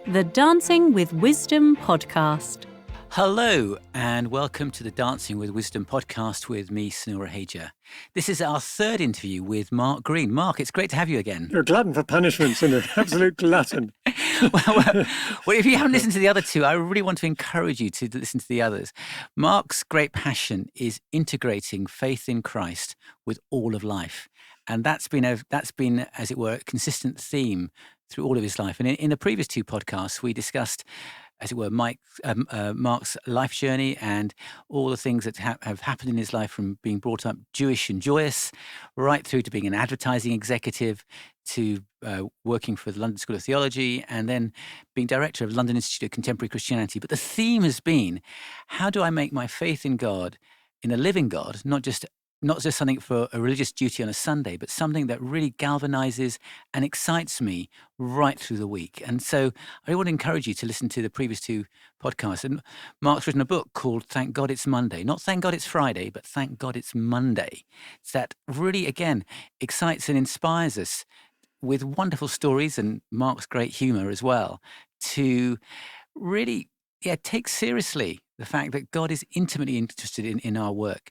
The Dancing with Wisdom podcast. Hello and welcome to the Dancing with Wisdom podcast with me, Sunil Raheja. This is our third interview with Mark Greene. Mark, it's great to have you again. You're a glutton for punishments and an absolute glutton. well, if you haven't listened to the other two, I really want to encourage you to listen to the others. Mark's great passion is integrating faith in Christ with all of life. And that's been, as it were, a consistent theme through all of his life. And in the previous two podcasts, we discussed, as it were, Mark's life journey and all the things that have happened in his life, from being brought up Jewish and joyous, right through to being an advertising executive, to working for the London School of Theology, and then being director of London Institute of Contemporary Christianity. But the theme has been, how do I make my faith in God, in a living God, not just something for a religious duty on a Sunday, but something that really galvanizes and excites me right through the week. And so I want to encourage you to listen to the previous two podcasts. And Mark's written a book called Thank God It's Monday. Not Thank God It's Friday, but Thank God It's Monday. It's that really, again, excites and inspires us with wonderful stories and Mark's great humor as well, to really take seriously the fact that God is intimately interested in our work,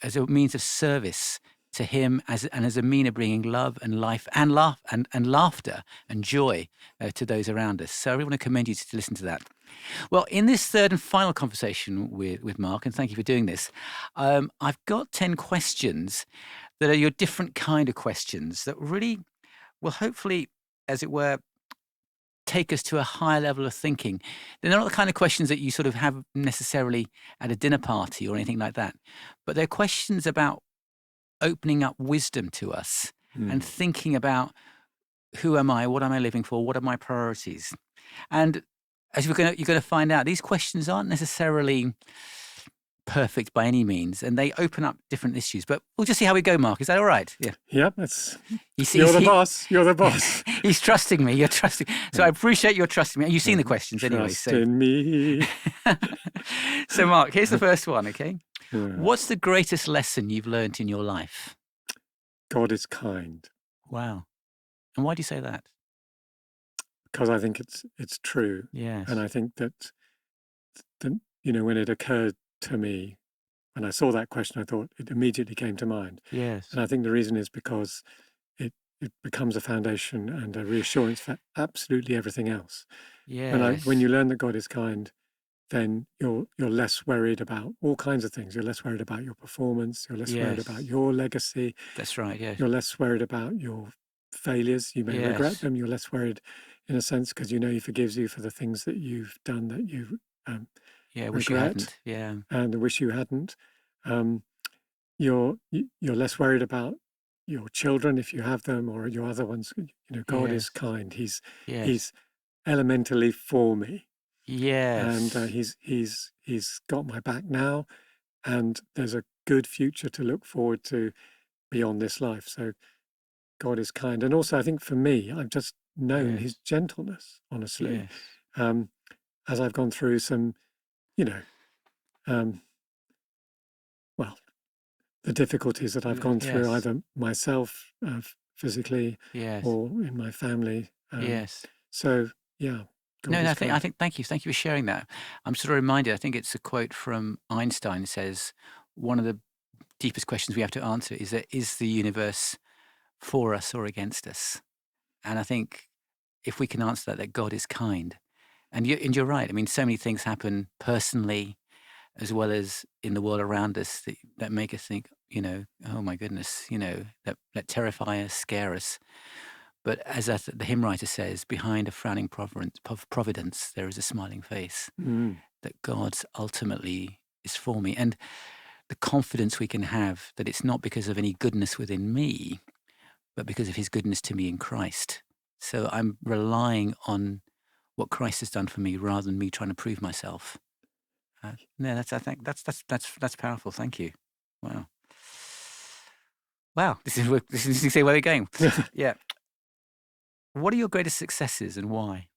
as a means of service to him, as a mean of bringing love and life and laughter and joy to those around us. So I really want to commend you to listen to that. Well, in this third and final conversation with Mark, and thank you for doing this, I've got 10 questions that are your different kind of questions that really will hopefully, as it were, take us to a higher level of thinking. They're not the kind of questions that you sort of have necessarily at a dinner party or anything like that, but they're questions about opening up wisdom to us and thinking about, who am I? What am I living for? What are my priorities? And as you're going to find out, these questions aren't necessarily perfect by any means, and they open up different issues. But we'll just see how we go, Mark. Is that all right? Yeah. Yep. That's. You're the boss. You're the boss. He's trusting me. You're trusting. So I appreciate your trusting me. And you've seen the questions anyway. Trust in me. So, Mark, here's the first one. Okay. What's the greatest lesson you've learned in your life? God is kind. Wow. And why do you say that? Because I think it's true. Yes. And I think that when it occurred to me, when I saw that question, I thought it immediately came to mind. Yes. And I think the reason is because it becomes a foundation and a reassurance for absolutely everything else. Yes. And when you learn that God is kind, then you're less worried about all kinds of things. You're less worried about your performance. You're less worried about your legacy. That's right. Yes. You're less worried about your failures. You may regret them. You're less worried, in a sense, because you know He forgives you for the things that you've done that you wish you hadn't. Yeah. And wish you hadn't. You're less worried about your children, if you have them, or your other ones. God is kind. He's elementally for me. Yes. And he's got my back now, and there's a good future to look forward to beyond this life. So God is kind. And also, I think for me, I've just known His gentleness, honestly, as I've gone through some, the difficulties that I've gone through, either myself physically or in my family. So, yeah. I think thank you for sharing that. I'm sort of reminded, I think it's a quote from Einstein, says, one of the deepest questions we have to answer is the universe for us or against us? And I think if we can answer that God is kind, and you're right. I mean, so many things happen personally as well as in the world around us that make us think, oh my goodness, that terrify us, scare us. But as the hymn writer says, behind a frowning providence, there is a smiling face. That God ultimately is for me. And the confidence we can have that it's not because of any goodness within me, but because of His goodness to me in Christ. So I'm relying on what Christ has done for me rather than me trying to prove myself. I think that's powerful. Thank you. Wow. This is where we're going. Yeah. What are your greatest successes and why?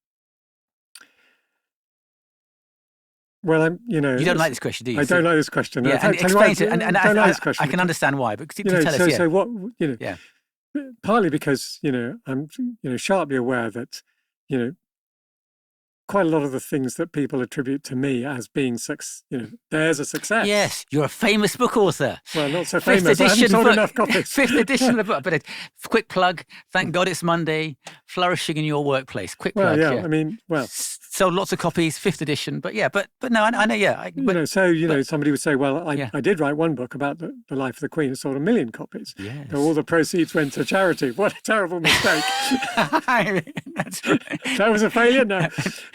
Well, you don't like this question, do you? I don't like this question. Yeah, and explain it. And I don't like this question. I can understand why, but tell us. Yeah. So what? Partly because I'm sharply aware that quite a lot of the things that people attribute to me as being, there's a success. Yes, you're a famous book author. Well, not so Fifth famous. I haven't edition sold book. enough copies. Fifth edition of the book. But a quick plug. Thank God it's Monday. Flourishing in your workplace. Quick Well, plug. yeah. I mean, well, sold lots of copies. Fifth edition. But yeah. But no. I know. Yeah. Somebody would say, well, I did write one book about the life of the Queen. It sold 1 million copies. Yes. So all the proceeds went to charity. What a terrible mistake. That's right. That was a failure. No,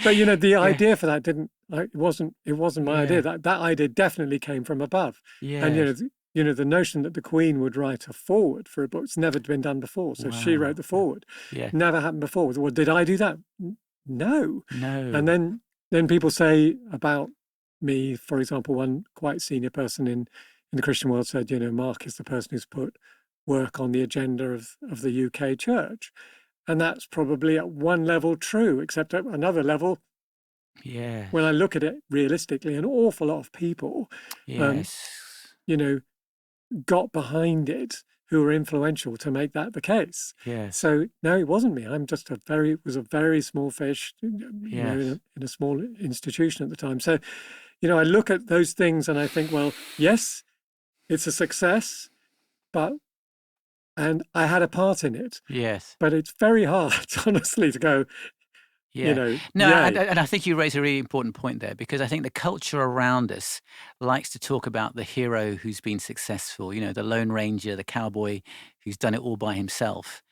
but the idea for that it wasn't my idea. That idea definitely came from above. Yeah. And the notion that the Queen would write a foreword for a book, it's never been done before. So she wrote the foreword. Yeah. Never happened before. Well, did I do that? No. And then people say about me, for example, one quite senior person in the Christian world said, Mark is the person who's put work on the agenda of the UK church. And that's probably at one level true, except at another level, when I look at it realistically, an awful lot of people, got behind it who were influential to make that the case. Yes. So no, it wasn't me. I'm just was a very small fish, in a small institution at the time. So, I look at those things and I think, well, yes, it's a success, and I had a part in it. Yes. But it's very hard, honestly, to go, and I think you raise a really important point there, because I think the culture around us likes to talk about the hero who's been successful, the Lone Ranger, the cowboy who's done it all by himself.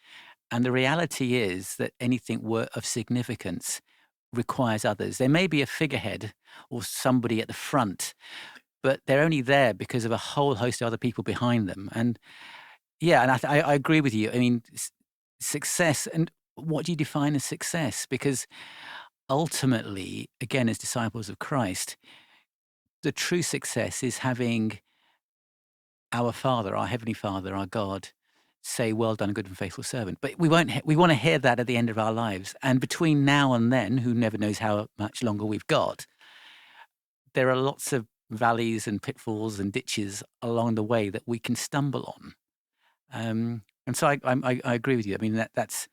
And the reality is that anything of significance requires others. There may be a figurehead or somebody at the front, but they're only there because of a whole host of other people behind them. And I agree with you. I mean, success, and what do you define as success? Because ultimately, again, as disciples of Christ, the true success is having our Father, our Heavenly Father, our God, say, well done, good and faithful servant. But we want to hear that at the end of our lives. And between now and then, who never knows how much longer we've got, there are lots of valleys and pitfalls and ditches along the way that we can stumble on. And so I agree with you. I mean, that's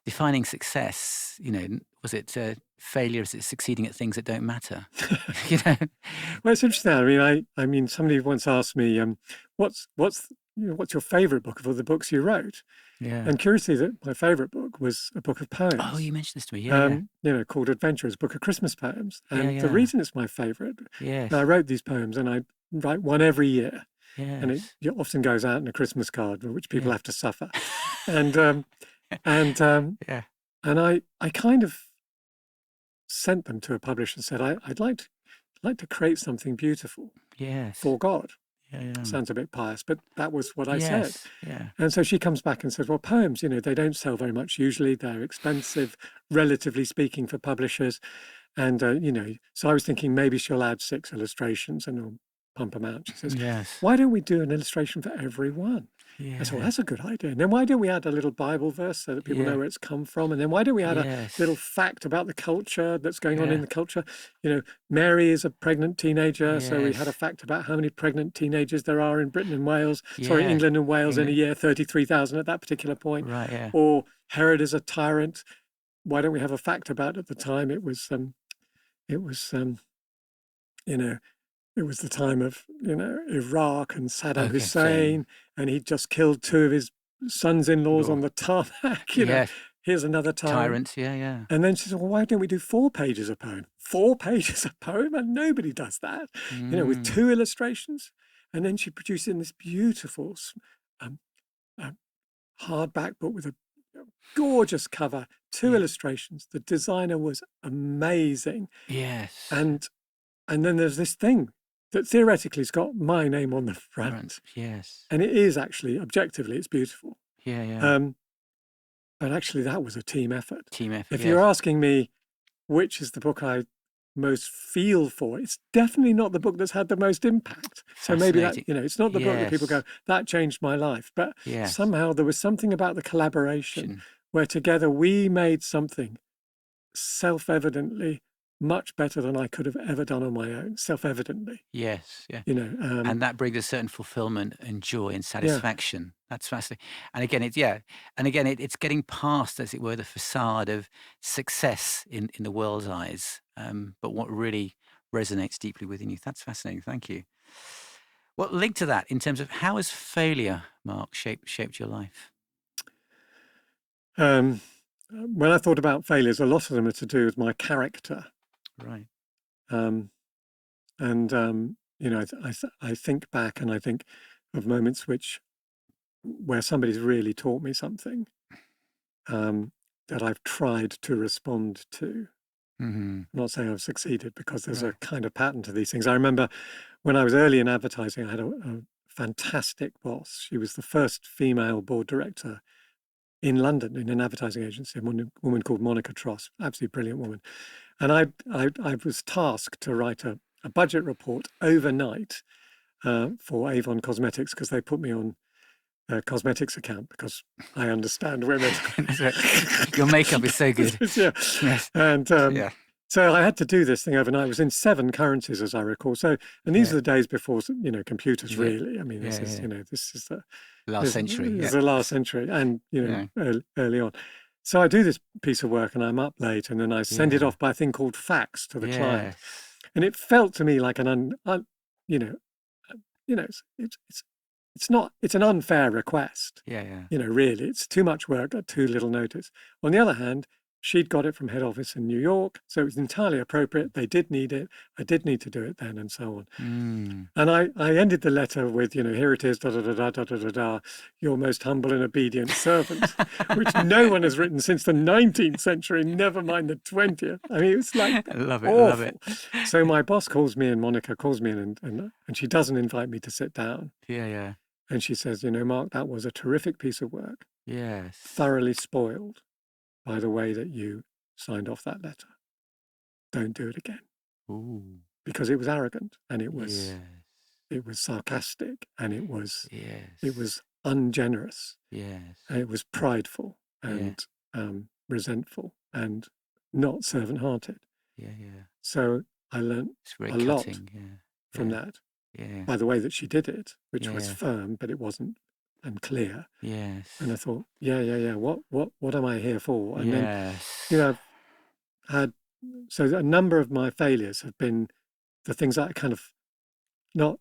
defining success. Was it failure? Is it succeeding at things that don't matter? Well, it's interesting. I mean, somebody once asked me, what's your favourite book of all the books you wrote? Yeah. And curiously, my favourite book was a book of poems. Oh, you mentioned this to me. Called Adventure. It's a book of Christmas poems. And the reason it's my favourite, I wrote these poems, and I write one every year. Yes. And it often goes out in a Christmas card, which people have to suffer. And I kind of sent them to a publisher and said, I'd like to create something beautiful for God. Sounds a bit pious, but that was what I said. Yeah. And so she comes back and says, well, poems, they don't sell very much usually. They're expensive, relatively speaking, for publishers. And, so I was thinking maybe she'll add 6 illustrations and I'll pump them out. She says, why don't we do an illustration for every one? I said, well, that's a good idea. And then why don't we add a little Bible verse so that people know where it's come from? And then why don't we add a little fact about the culture that's going on in the culture? Mary is a pregnant teenager, so we had a fact about how many pregnant teenagers there are in Britain and Wales. England and Wales in a year, 33,000 at that particular point. Right, yeah. Or Herod is a tyrant. Why don't we have a fact about at the time? It was the time of, Iraq and Saddam Hussein, and he'd just killed 2 of his sons-in-laws on the tarmac. Here's another tyrant. Yeah. And then she said, well, why don't we do 4 pages a poem? 4 pages a poem? And nobody does that, with 2 illustrations. And then she produced in this beautiful hardback book with a gorgeous cover, 2 illustrations. The designer was amazing. Yes. And then there's this thing that theoretically has got my name on the front. Yes. And it is actually, objectively, it's beautiful. Yeah. But actually, that was a team effort. If Yes. you're asking me which is the book I most feel for, it's definitely not the book that's had the most impact. So maybe that, it's not the book that people go, that changed my life. But somehow there was something about the collaboration where together we made something self-evidently much better than I could have ever done on my own, self-evidently. Yes, yeah. You know, And that brings a certain fulfillment and joy and yeah, satisfaction. That's fascinating. And again, it's getting past, as it were, the facade of success in the world's eyes, but what really resonates deeply within you. That's fascinating. Thank you. Well, linked to that, in terms of how has failure, Mark, shaped your life? when I thought about failures, a lot of them are to do with my character. Right. Um, and you know, I think back and I think of moments where somebody's really taught me something that I've tried to respond to. Mm-hmm. I'm not saying I've succeeded, because there's a Right. kind of pattern to these things. I remember when I was early in advertising, I had a fantastic boss. She was the first female board director in London in an advertising agency, a woman called Monica Tross, absolutely brilliant woman. And I was tasked to write a budget report overnight for Avon Cosmetics, because they put me on a cosmetics account because I understand women. Your makeup is so good. Yeah. Yes. And Yeah. so I had to do this thing overnight. It was in 7 currencies, as I recall. So, and these are the days before, you know, computers, Yeah. really. I mean, this Yeah, is, yeah. you know, this is the Last century. This is Yeah. the last century, and you know, Yeah. early on. So I do this piece of work, and I'm up late, and then I send it Yeah. off by a thing called fax to the client, Yes. and it felt to me like you know, it's an unfair request. Yeah, yeah. You know, really, it's too much work at too little notice. On the other hand, she'd got it from head office in New York, so it was entirely appropriate. They did need it. I did need to do it then, and so on. Mm. And I ended the letter with, you know, here it is, da da da da da da da da, your most humble and obedient servant, which no one has written since the 19th century, never mind the 20th. I mean, it's like I love it. awful. Love it. So my boss calls me in, Monica calls me in, and she doesn't invite me to sit down. Yeah, yeah. And she says, you know, Mark, that was a terrific piece of work, Yes. thoroughly spoiled by the way that you signed off that letter. Don't do it again. Ooh. Because it was arrogant, and it was sarcastic, and it was ungenerous, Yes. and it was prideful and resentful and not servant-hearted. Yeah, yeah. So I learned It's very a lot cutting. from that, Yeah. by the way that she did it, which was Yeah. firm, but it wasn't and clear. Yes. And I thought, what am I here for? And then, Yes. you know, so a number of my failures have been the things that I kind of you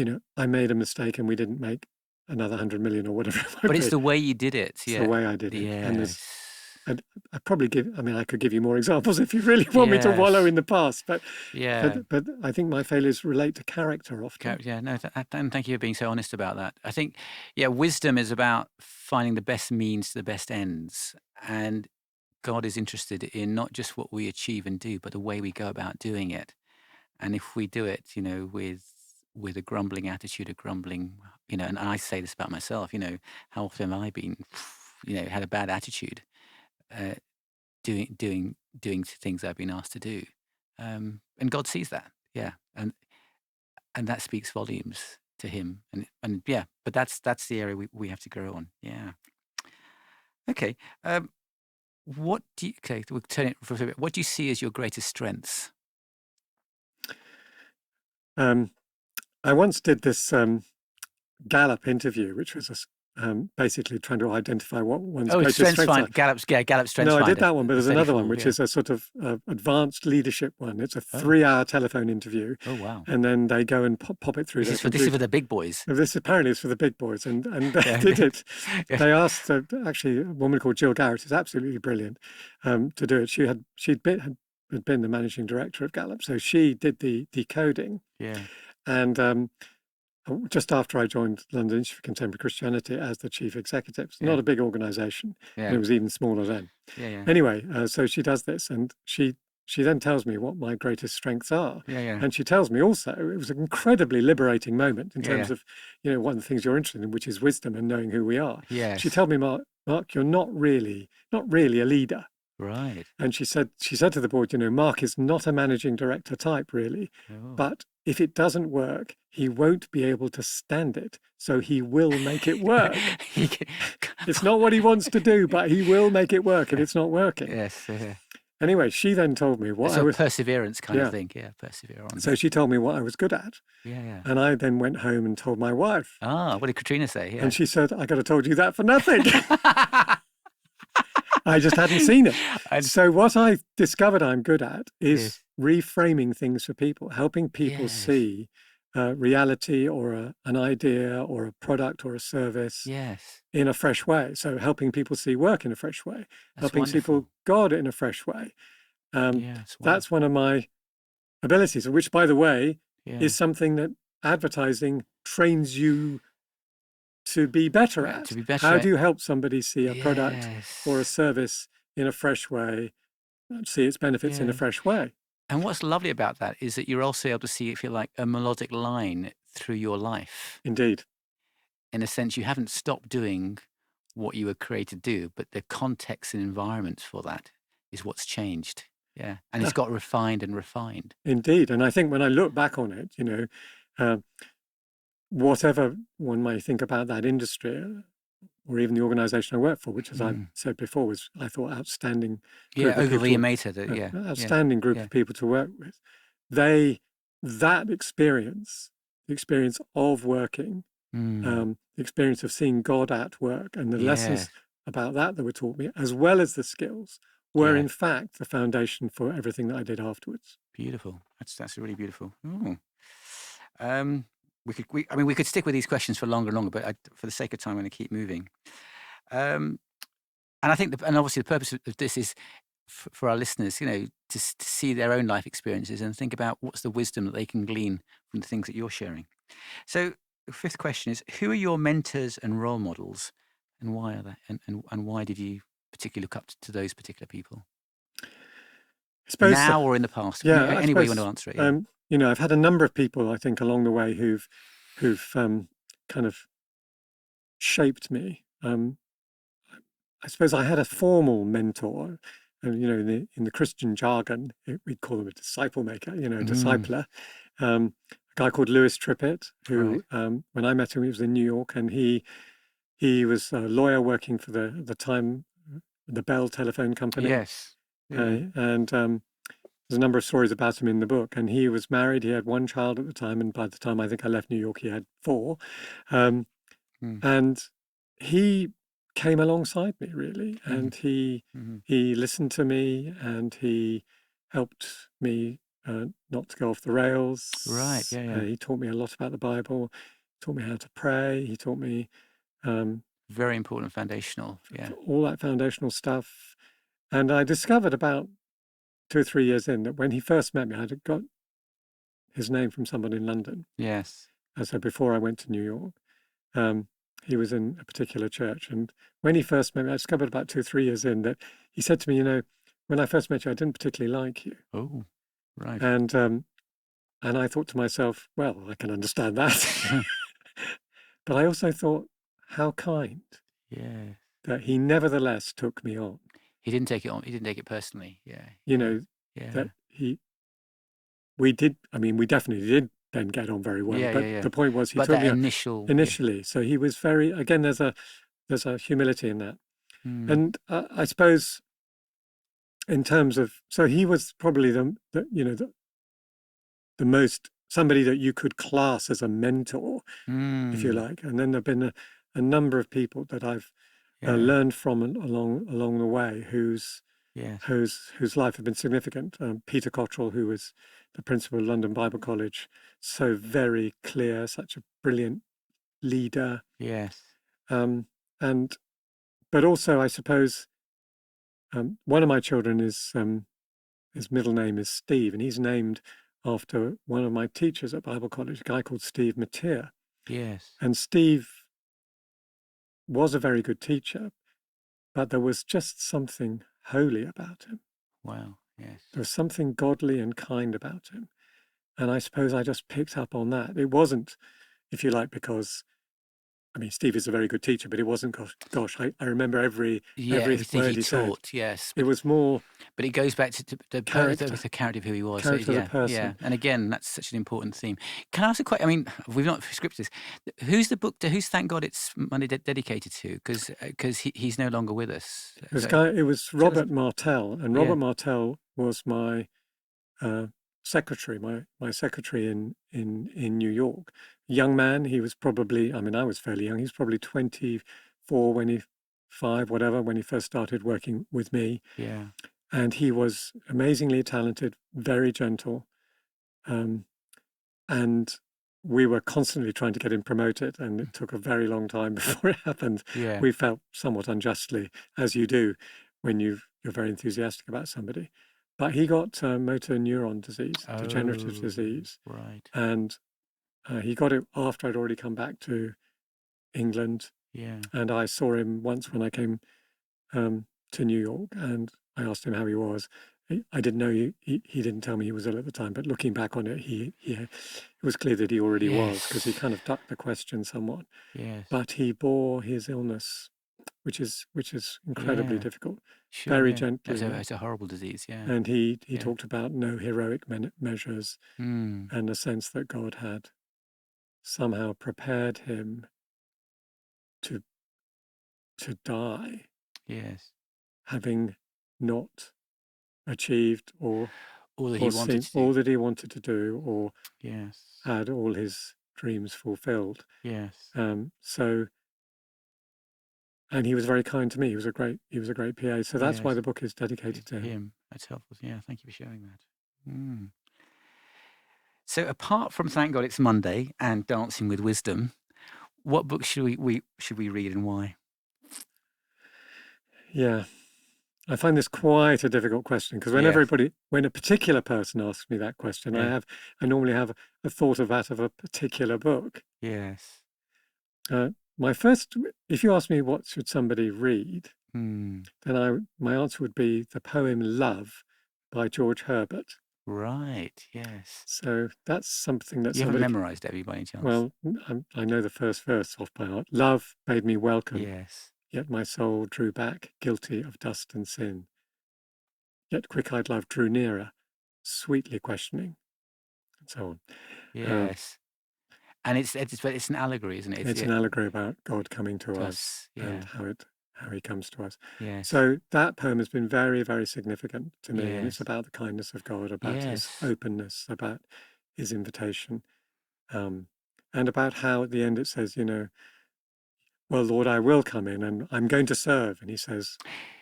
know, I made a mistake and we didn't make another 100 million or whatever it might But be. it's the way you did it. It's the way I did it. And Yes. I probably I could give you more examples if you really want me to wallow in the past, but Yeah. but I think my failures relate to character often. Yeah, no, and thank you for being so honest about that. I think, wisdom is about finding the best means to the best ends. And God is interested in not just what we achieve and do, but the way we go about doing it. And if we do it, you know, with a grumbling attitude, you know, and I say this about myself, you know, how often have I been, you know, had a bad attitude, doing things I've been asked to do, and God sees that, and that speaks volumes to Him, and but that's the area we have to grow on, Okay, we'll turn it for a bit. What do you see as your greatest strengths? I once did this Gallup interview, which was basically trying to identify what one's greatest strengths are. Gallup Strengths Finder. No, I did that one, but there's another one, which yeah. is a sort of advanced leadership one. It's a 3-hour telephone interview. Oh, wow. And then they go and pop it through. This is for the big boys. This apparently is for the big boys. And they did it. They asked, actually, a woman called Jill Garrett, who's absolutely brilliant, to do it. She'd been the managing director of Gallup, so she did the decoding. Yeah. And just after I joined London Institute for Contemporary Christianity as the chief executive, it's not a big organization, and it was even smaller then. Anyway, so she does this, and she then tells me what my greatest strengths are. And she tells me also, it was an incredibly liberating moment in terms of, you know, one of the things you're interested in, which is wisdom and knowing who we are. She told me, Mark, you're not really a leader. Right. And she said to the board, you know, Mark is not a managing director type, really, but if it doesn't work, he won't be able to stand it, so he will make it work. It's not what he wants to do, but he will make it work if it's not working. Yes. Anyway, she then told me what I So was. perseverance kind Yeah. of thing. Yeah, persevere on. So she told me what I was good at, Yeah, yeah. and I then went home and told my wife, Ah, what did Katrina say? Yeah. and she said, "I could have told you that for nothing." I just hadn't seen it. And- So what I discovered I'm good at is Yes. reframing things for people, helping people Yes. see reality or an idea or a product or a service Yes. in a fresh way. So helping people see work in a fresh way, That's helping wonderful. people God in a fresh way. Yeah, That's one of my abilities, which, by the way, yeah. is something that advertising trains you to be better Right, at. to be better How at- do you help somebody see a product Yes. or a service in a fresh way, see its benefits in a Yeah. fresh way? And what's lovely about that is that you're also able to see, if you like, a melodic line through your life. Indeed. In a sense, you haven't stopped doing what you were created to do, but the context and environment for that is what's changed. Yeah. And it's got refined and refined. Indeed. And I think when I look back on it, whatever one may think about that industry or even the organization I work for, which, as I said before, was, I thought, outstanding. Yeah, group of Ogilvy people, and Mater. Yeah. outstanding group of people to work with. That experience, the experience of working, the experience of seeing God at work, and the lessons about that were taught me, as well as the skills, were in fact the foundation for everything that I did afterwards. Beautiful. That's really beautiful. Ooh. We could stick with these questions for longer and longer, but for the sake of time, I'm going to keep moving. And I think, and obviously, the purpose of this is for our listeners, to see their own life experiences and think about what's the wisdom that they can glean from the things that you're sharing. So, the fifth question is: who are your mentors and role models, and why are they? And why did you particularly look up to those particular people? Now or in the past? Yeah, any way you want to answer it. Yeah. I've had a number of people, I think, along the way who've kind of shaped me. I suppose I had a formal mentor, in the Christian jargon, we'd call him a disciple maker, a discipler. A guy called Lewis Trippett, who, when I met him, he was in New York, and he was a lawyer working for the time, the Bell telephone company. Yes. Yeah. And there's a number of stories about him in the book. And he was married. He had one child at the time. And by the time I think I left New York, he had 4. And he came alongside me, really. And he listened to me, and he helped me not to go off the rails. Right. Yeah. He taught me a lot about the Bible. He taught me how to pray. He taught me very important foundational. Yeah. all that foundational stuff. And I discovered about 2 or 3 years in that when he first met me, I'd got his name from someone in London. Yes. So before I went to New York, he was in a particular church. And when he first met me, I discovered about 2 or 3 years in that he said to me, when I first met you, I didn't particularly like you. Oh, right. And I thought to myself, well, I can understand that. But I also thought, how kind. Yeah. That he nevertheless took me on. He didn't take it on. He didn't take it personally. Yeah. That we definitely did then get on very well. But the point was, he took me on initially. So he was very, again, there's a humility in that. And I suppose in terms of, so he was probably the most, somebody that you could class as a mentor, if you like. And then there've been a number of people that I've learned from along the way whose life have been significant. Peter Cottrell, who was the principal of London Bible College, so very clear, such a brilliant leader. Yes. But also, I suppose, one of my children is his middle name is Steve, and he's named after one of my teachers at Bible College, a guy called Steve Mateer. Yes. And Steve was a very good teacher, but there was just something holy about him. Wow, yes. There was something godly and kind about him. And I suppose I just picked up on that. It wasn't, if you like, because I mean, Steve is a very good teacher, but it wasn't, gosh, I remember every everything word he he said. taught, yes. It was more But it goes back to the character, the character of who he was. So, character of the yeah, person. And again, that's such an important theme. Can I ask a question? I mean, we've not scripted this. Who's the book? Who's Thank God It's Monday dedicated to? Because he's no longer with us. It was Robert Martell, and Yeah. Robert Martell was my secretary, my secretary in New York. Young man, he was probably, I mean, I was fairly young. He was probably 24 when he first started working with me. Yeah. And he was amazingly talented, very gentle. And we were constantly trying to get him promoted, and it took a very long time before it happened. Yeah. We felt somewhat unjustly, as you do when you're very enthusiastic about somebody. But he got motor neuron disease, degenerative disease. Right. And he got it after I'd already come back to England. Yeah. And I saw him once when I came to New York, and I asked him how he was. I didn't know he didn't tell me he was ill at the time, but looking back on it, it was clear that he already was, because he kind of ducked the question somewhat. Yes. But he bore his illness, which is incredibly difficult, Sure, very gently. It's a horrible disease, yeah. And he talked about no heroic measures, Mm. and a sense that God had somehow prepared him to die, Yes. having not achieved all that he wanted to do, or yes, had all his dreams fulfilled. Yes. And he was very kind to me. He was a great PA. So that's why the book is dedicated to him. That's helpful. Yeah, thank you for sharing that. Mm. So apart from Thank God It's Monday and Dancing with Wisdom, what books should we read, and why? Yeah. I find this quite a difficult question, because when a particular person asks me that question, I normally have a thought of a particular book. Yes. If you ask me what should somebody read, then my answer would be the poem Love by George Herbert. Right, yes. So that's something that you haven't memorized, have you, by any chance? Well, I know the first verse off by heart. Love bade me welcome. Yes. Yet my soul drew back, guilty of dust and sin. Yet quick-eyed love drew nearer, sweetly questioning, and so on. Yes. And it's an allegory, isn't it? It's an allegory about God coming to us and how he comes to us. Yes. So that poem has been very, very significant to me. And it's about the kindness of God, about his openness, about his invitation, and about how at the end it says, well, Lord, I will come in and I'm going to serve. And he says,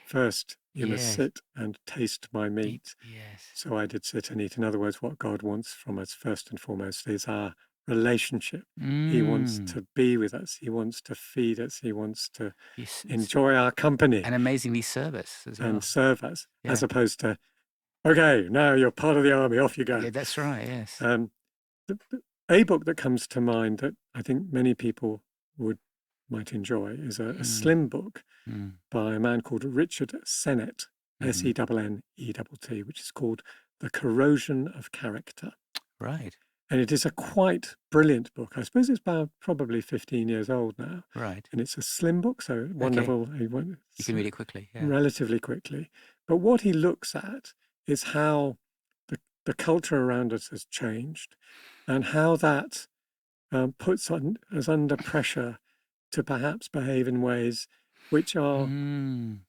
first, you must sit and taste my meat. Yes. So I did sit and eat. In other words, what God wants from us first and foremost is our relationship. He wants to be with us. He wants to feed us. He wants to enjoy our company. And amazingly serve us as well. And serve us, as opposed to, okay, now you're part of the army, off you go. Yeah, that's right, yes. A book that comes to mind that I think many people might enjoy is a slim book by a man called Richard Sennett, Sennett, which is called The Corrosion of Character. Right. And it is a quite brilliant book. I suppose it's about probably 15 years old now. Right. And it's a slim book, so wonderful. You can read it quickly. Yeah. Relatively quickly. But what he looks at is how the culture around us has changed, and how that puts us under pressure to perhaps behave in ways which are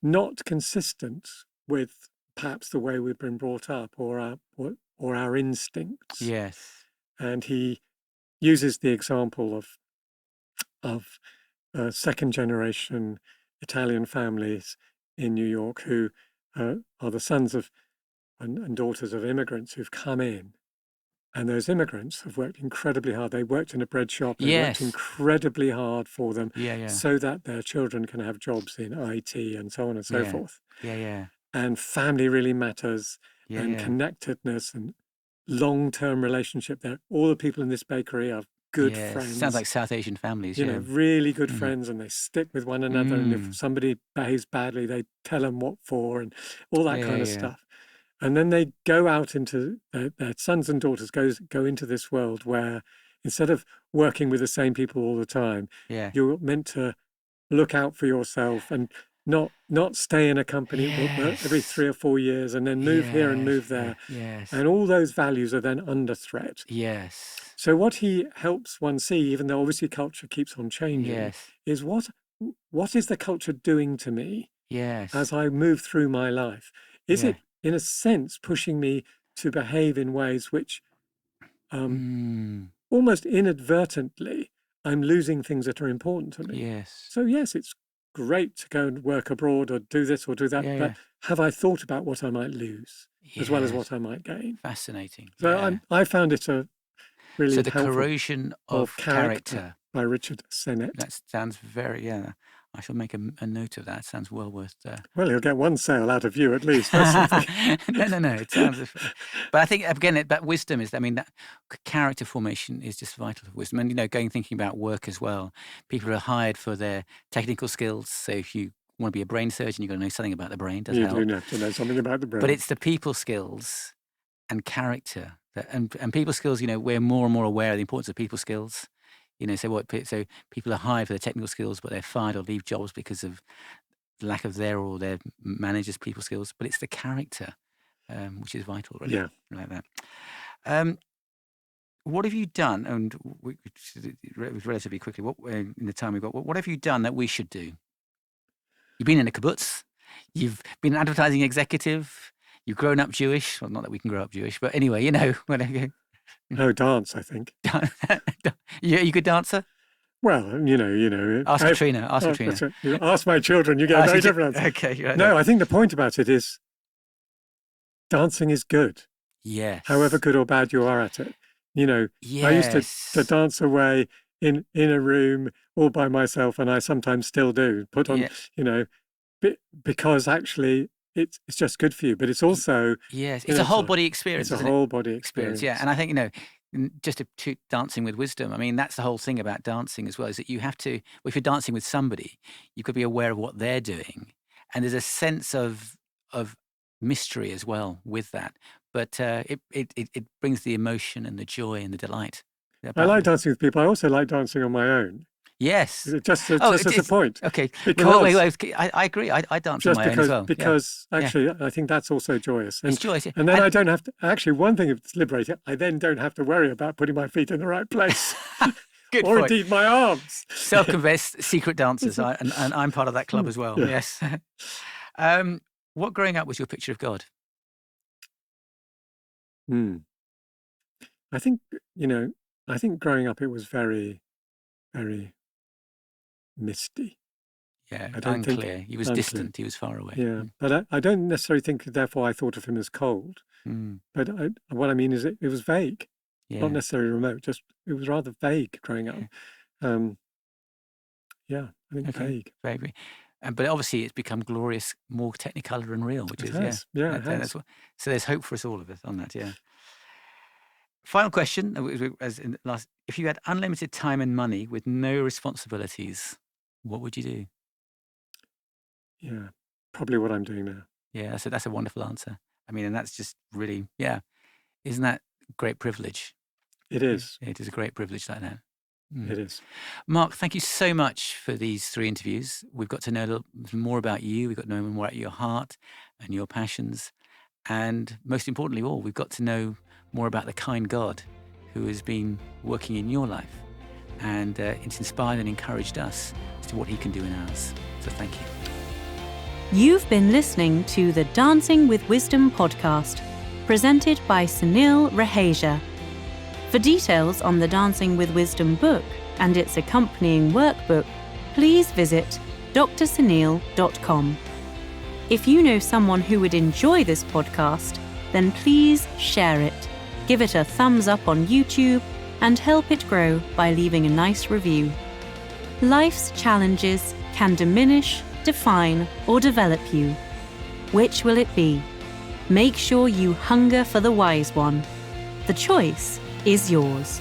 not consistent with perhaps the way we've been brought up, or our instincts. Yes. And he uses the example of second generation Italian families in New York who are the sons of and daughters of immigrants who've come in. And those immigrants have worked incredibly hard. They worked in a bread shop. They worked incredibly hard for them, so that their children can have jobs in IT and so on and so forth. And family really matters, and connectedness and long-term relationship there. All the people in this bakery are good friends. Sounds like South Asian families. Really good friends, and they stick with one another. And if somebody behaves badly, they tell them what for, and all that kind of stuff. And then they go out into their sons and daughters go into this world where instead of working with the same people all the time, Yeah. you're meant to look out for yourself and not stay in a company every 3 or 4 years and then move here and move there. Yes. And all those values are then under threat. Yes. So what he helps one see, even though obviously culture keeps on changing, Yes. is what is the culture doing to me Yes. as I move through my life? Is Yeah. it, in a sense, pushing me to behave in ways which almost inadvertently I'm losing things that are important to me? Yes. So yes, it's great to go and work abroad or do this or do that, Yeah, but have I thought about what I might lose as well as what I might gain? Fascinating. So Yeah. I found it a really So the helpful corrosion of character. by Richard Sennett. That sounds very, I shall make a note of that. Sounds well worth. Well, he'll get one sale out of you at least. That's No. It sounds. But I think again, that wisdom is. I mean, that character formation is just vital for wisdom. And thinking about work as well. People are hired for their technical skills. So if you want to be a brain surgeon, you've got to know something about the brain. Does help. You do have to know something about the brain. But it's the people skills and character and people skills. We're more and more aware of the importance of people skills. So people are hired for their technical skills, but they're fired or leave jobs because of the lack of their managers' people skills. But it's the character, which is vital, really. Yeah. Like that. What have you done? And relatively quickly, in the time we've got, what have you done that we should do? You've been in a kibbutz. You've been an advertising executive. You've grown up Jewish. Well, not that we can grow up Jewish, but anyway, whatever. No, dance, I think. You a good dancer? Well, Ask Katrina. Ask my children. You get a very different answer. Okay. Right. No, I think the point about it is dancing is good. Yes. However good or bad you are at it. Yes. I used to dance away in a room all by myself, and I sometimes still do. Put on, because actually it's just good for you, but it's also it's a whole body experience. It's a whole body experience. Yeah, and I think just to dancing with wisdom. I mean, that's the whole thing about dancing as well. Is that you have to, if you're dancing with somebody, you've got to be aware of what they're doing, and there's a sense of mystery as well with that. But it brings the emotion and the joy and the delight. I like dancing with people. I also like dancing on my own. Yes. Just as a point. Okay. Because, wait. I agree. I dance on my own as well. Because actually, I think that's also joyous. It's joyous. Yeah. And then I don't have to, actually, one thing that's liberating, I then don't have to worry about putting my feet in the right place. Good or point. Indeed my arms. Self-confessed secret dancers. And I'm part of that club as well. Yeah. Yes. What growing up was your picture of God? I think, growing up it was very, very misty. Yeah, unclear. He was distant. He was far away. Yeah, but I don't necessarily think therefore I thought of him as cold. But what I mean is it was vague, not necessarily remote. Just it was rather vague growing up. I think vague. Vague. But obviously it's become glorious, more technicolor and real, which is so there's hope for us all of us on that. Yeah. Final question, as in the last, if you had unlimited time and money with no responsibilities, what would you do? Yeah, probably what I'm doing now. Yeah, so that's a wonderful answer. I mean, and that's just really, isn't that great privilege? It is. It is a great privilege like that. It is. Mark, thank you so much for these 3 interviews. We've got to know a little more about you. We've got to know more about your heart and your passions. And most importantly of all, we've got to know more about the kind God who has been working in your life. And it's inspired and encouraged us as to what he can do in ours. So thank you. You've been listening to the Dancing with Wisdom podcast, presented by Sunil Raheja. For details on the Dancing with Wisdom book and its accompanying workbook, please visit drsunil.com. If you know someone who would enjoy this podcast, then please share it, give it a thumbs up on YouTube, and help it grow by leaving a nice review. Life's challenges can diminish, define, or develop you. Which will it be? Make sure you hunger for the wise one. The choice is yours.